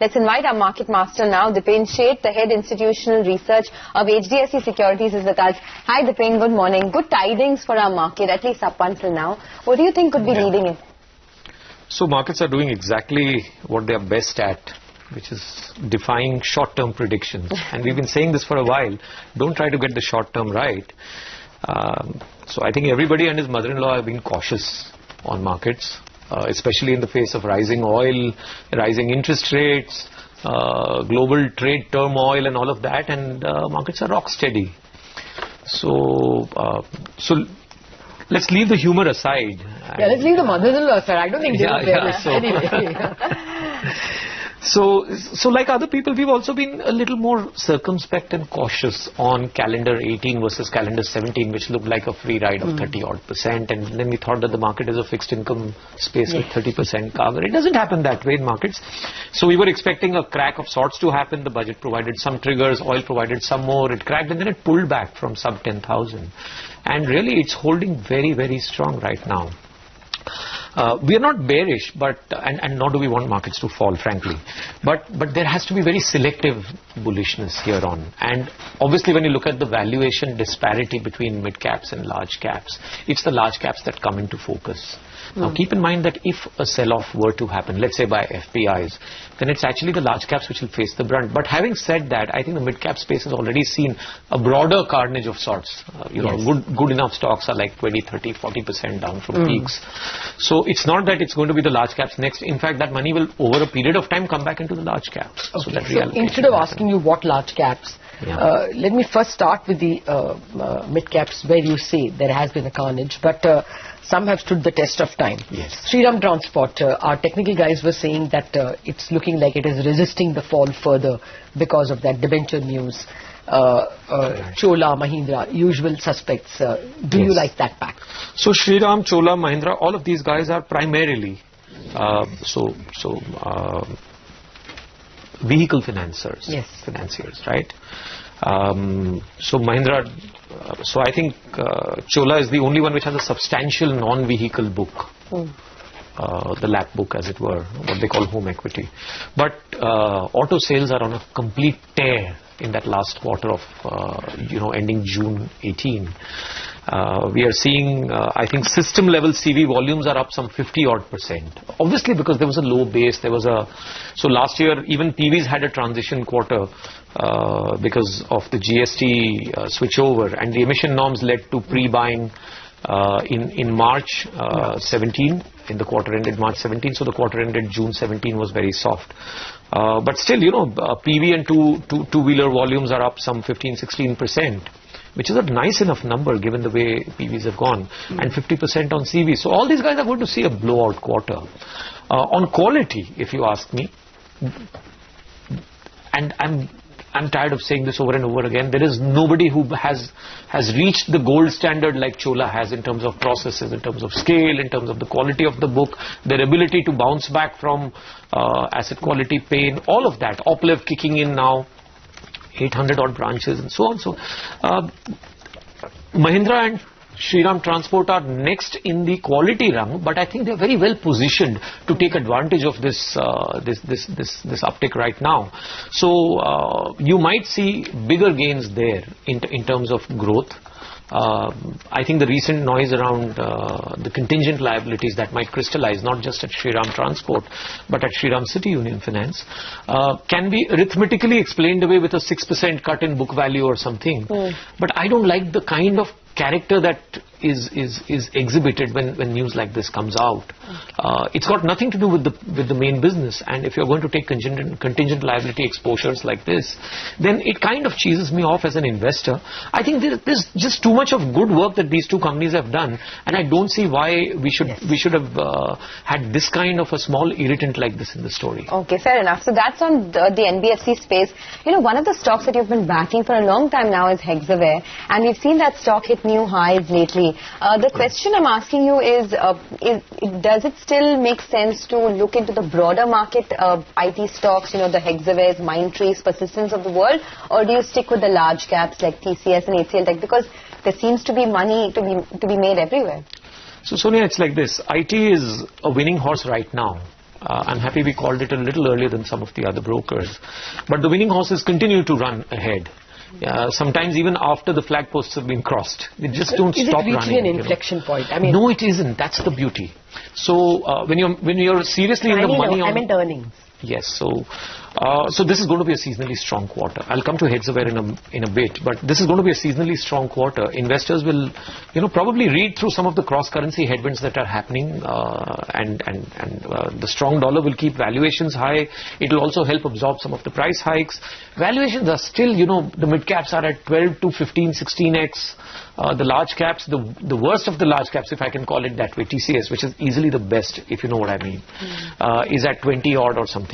Let's invite our market master now, Dipen Sheth, the head institutional research of Hdfc Securities is with us. Hi Dipen, good morning. Good tidings for our market, at least up until now. What do you think could be leading it? So markets are doing exactly what they are best at, which is defying short-term predictions. And we've been saying this for a while. Don't try to get the short-term right. So I think everybody and his mother-in-law have been cautious on markets, especially in the face of rising oil, rising interest rates, global trade turmoil and all of that, and markets are rock steady. So let's leave the humor aside. Yeah, let's leave the mother-in-law aside. I don't think they were there. Anyway. So like other people, we've also been a little more circumspect and cautious on calendar 18 versus calendar 17, which looked like a free ride of 30-odd%. And then we thought that the market is a fixed income space with 30% cover. It doesn't happen that way in markets. So we were expecting a crack of sorts to happen. The budget provided some triggers, oil provided some more. It cracked and then it pulled back from sub 10,000. And really it's holding very, very strong right now. We are not bearish, but and nor do we want markets to fall, frankly. But there has to be very selective bullishness here on. And obviously, when you look at the valuation disparity between mid caps and large caps, it's the large caps that come into focus. Now, keep in mind that if a sell-off were to happen, let's say by FPIs, then it's actually the large caps which will face the brunt. But having said that, I think the mid-cap space has already seen a broader carnage of sorts. Good enough stocks are like 20, 30, 40% down from peaks. So it's not that it's going to be the large caps next. In fact, that money will, over a period of time, come back into the large caps. Okay. So instead of asking you what large caps, let me first start with the mid-caps where you say there has been a carnage. But some have stood the test of time. Yes. Shriram Transport, our technical guys were saying that it's looking like it is resisting the fall further because of that debenture news. Chola, Mahindra, usual suspects. Do you like that pack? So Shriram, Chola, Mahindra, all of these guys are primarily vehicle financiers. Yes. Financiers, right? So Mahindra, so I think Chola is the only one which has a substantial non-vehicle book. The lap book, as it were, what they call home equity. But auto sales are on a complete tear in that last quarter of, ending June 18. We are seeing, I think, system level CV volumes are up some 50-odd%. Obviously, because there was a low base, so last year even PVs had a transition quarter because of the GST switchover, and the emission norms led to pre-buying in March 17, in the quarter ended March 17, so the quarter ended June 17 was very soft. But still, PV and two-wheeler volumes are up some 15-16%, which is a nice enough number given the way PVs have gone, and 50% on CV. So all these guys are going to see a blowout quarter. On quality, if you ask me, and I'm tired of saying this over and over again, there is nobody who has reached the gold standard like Chola has in terms of processes, in terms of scale, in terms of the quality of the book, their ability to bounce back from asset quality pain, all of that. Oplev kicking in now, 800 odd branches and so on. So Mahindra and Shriram Transport are next in the quality rung, but I think they're very well positioned to take advantage of this uptick right now. So you might see bigger gains there in terms of growth. I think the recent noise around the contingent liabilities that might crystallize, not just at Shriram Transport, but at Shriram City Union Finance, can be arithmetically explained away with a 6% cut in book value or something. But I don't like the kind of character that is exhibited when news like this comes out. It's got nothing to do with the main business, and if you're going to take contingent liability exposures like this, then it kind of cheeses me off as an investor. I think there's just too much of good work that these two companies have done, and I don't see why we should have had this kind of a small irritant like this in the story. Okay, fair enough. So that's on the NBFC space. One of the stocks that you've been backing for a long time now is Hexaware, and we've seen that stock hit new highs lately. The question I'm asking you is does it still make sense to look into the broader market IT stocks, the Hexawares, Mindtrees, Persistence of the world, or do you stick with the large caps like TCS and HCL Tech, because there seems to be money to be made everywhere? So Sonia, it's like this. IT is a winning horse right now. I'm happy we called it a little earlier than some of the other brokers. But the winning horses continue to run ahead. Sometimes even after the flag posts have been crossed. They just don't stop running. Is it reaching an inflection point? I mean, no, it isn't. That's the beauty. So when you're seriously in the money on... I meant earnings. Yes, so this is going to be a seasonally strong quarter. I'll come to Hdfc in a bit, but this is going to be a seasonally strong quarter. Investors will, probably read through some of the cross-currency headwinds that are happening, and the strong dollar will keep valuations high. It will also help absorb some of the price hikes. Valuations are still, the mid caps are at 12 to 15, 16x. The large caps, the worst of the large caps, if I can call it that way, TCS, which is easily the best, if you know what I mean, is at 20 odd or something.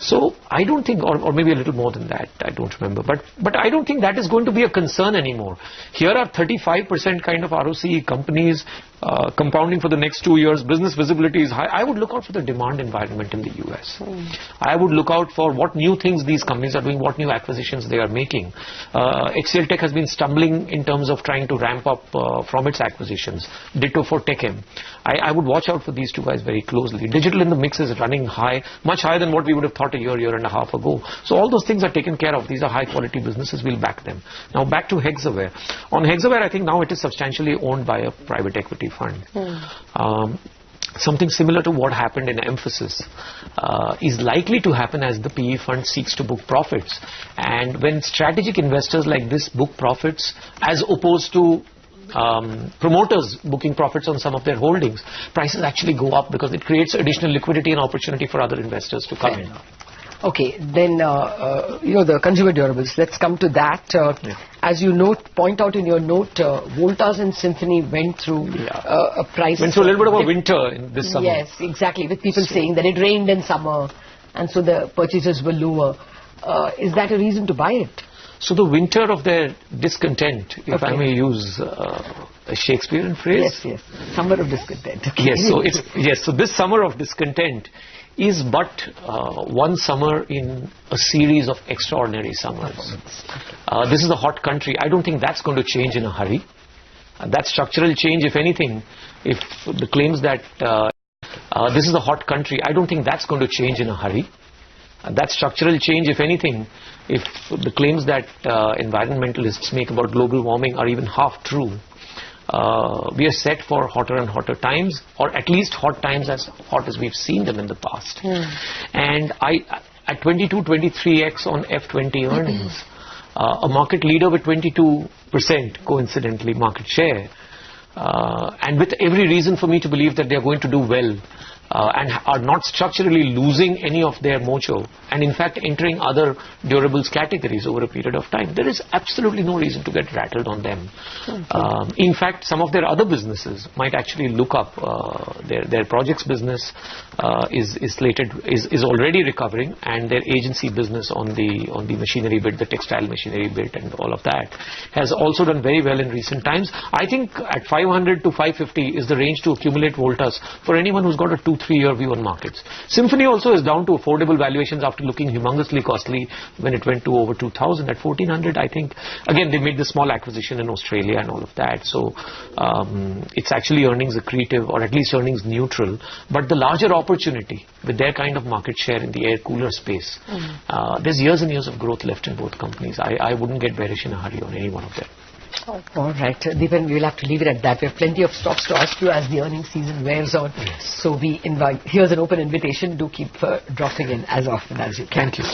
So I don't think, or maybe a little more than that, I don't remember. But I don't think that is going to be a concern anymore. Here are 35% kind of ROCE companies, compounding for the next 2 years. Business visibility is high. I would look out for the demand environment in the US. I would look out for what new things these companies are doing, what new acquisitions they are making. HCL Tech has been stumbling in terms of trying to ramp up from its acquisitions. Ditto for TechM. I would watch out for these two guys very closely. Digital in the mix is running high, much higher than what we would have thought a year and a half ago. So all those things are taken care of. These are high quality businesses. We'll back them. Now back to Hdfc. On Hdfc, I think now it is substantially owned by a private equity fund. Something similar to what happened in Emphasis is likely to happen as the PE fund seeks to book profits. And when strategic investors like this book profits, as opposed to promoters booking profits on some of their holdings, prices actually go up because it creates additional liquidity and opportunity for other investors to come in. Okay, then the consumer durables. Let's come to that. As you point out in your note, Voltas and Symphony went through a price. Went through a little bit of a winter in this summer. Yes, exactly. With people saying that it rained in summer, and so the purchases were lower. Is that a reason to buy it? So the winter of their discontent, if I may use a Shakespearean phrase. Yes, summer of discontent. Okay. Yes, so this summer of discontent is but one summer in a series of extraordinary summers. This is a hot country. I don't think that's going to change in a hurry. That structural change, if anything, if the claims that this is a hot country, I don't think that's going to change in a hurry. That structural change, if anything, if the claims that environmentalists make about global warming are even half true, we are set for hotter and hotter times, or at least hot times as hot as we've seen them in the past. And at 22, 23x on F20 earnings, a market leader with 22% coincidentally market share, and with every reason for me to believe that they are going to do well, and are not structurally losing any of their mojo, and in fact entering other durables categories over a period of time. There is absolutely no reason to get rattled on them. In fact, some of their other businesses might actually look up. Their projects business is already recovering, and their agency business on the machinery bit, the textile machinery bit, and all of that has also done very well in recent times. I think at 500 to 550 is the range to accumulate Voltas for anyone who's got a 2-3 year view on markets. Symphony also is down to affordable valuations after looking humongously costly when it went to over 2,000 at 1,400. I think again they made the small acquisition in Australia and all of that, so it's actually earnings accretive, or at least earnings neutral. But the larger opportunity with their kind of market share in the air cooler space, there's years and years of growth left in both companies. I wouldn't get bearish in a hurry on any one of them. All right, Dipen, we will have to leave it at that. We have plenty of stocks to ask you as the earnings season wears on. Yes. So we invite, here's an open invitation. Do keep dropping in as often as you can. Thank you.